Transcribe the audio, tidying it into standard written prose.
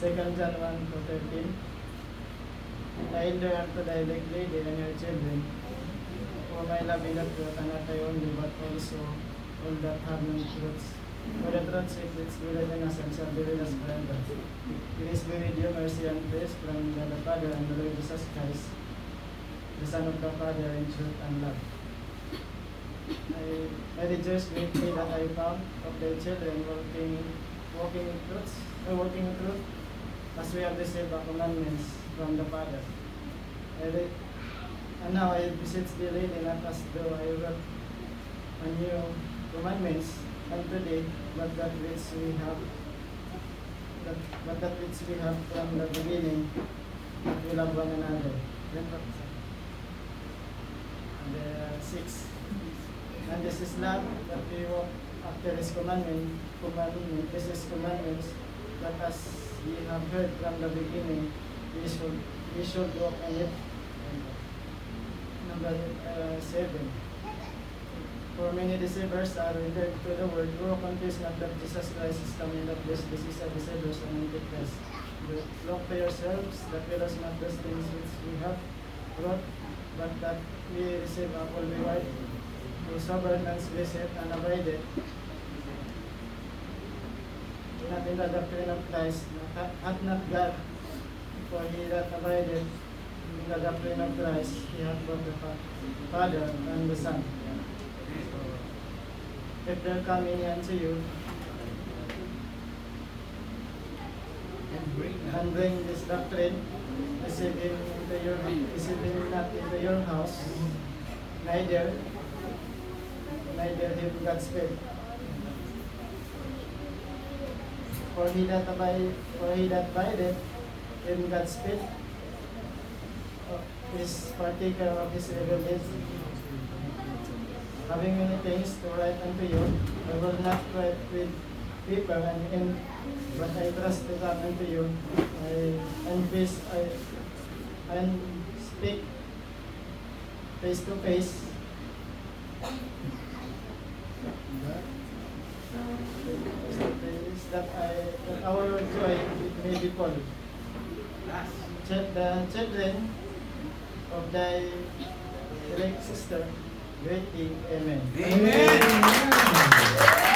2 John 1:13. Neither unto thy lady and your children, for my love is not truth, and not thy only, but also all that have no truths. For the truth is which believe in us and shall be with us forever. Grace be with you, mercy and peace from God the Father and the Lord Jesus Christ, the Son of the Father in truth and love. I rejoice greatly that I found of thy children walking in truth, as we have received the commandments from the Father. And now I beseech thee, lady, not as though I wrote a new commandments unto thee, but that which we have from the beginning, that we love one another. And 6. And this is love, that we walk after his commandments, that as ye have heard from the beginning, we should walk in it. Number 7. For many deceivers are rendered to the word, who confess not that Jesus Christ is coming in the flesh. This is a deceivers and antichrist. Look to yourselves, that will us not those things which we have wrought, but that we receive a full reward. Whosoever transgresseth and abideth not in the doctrine of Christ, hath not God. For he that abideth in the doctrine of Christ, he hath both the Father and the Son. So, if there come any unto you, and bring this doctrine, receive him not into your house, neither him Godspeed. For he that abideth in Godspeed is partaker of his evil deeds. Having many things to write unto you, I will not write with paper but I trust to come unto you. I speak face to face. That our joy may be full. The children of thy elect sister, great thee. Amen. Amen.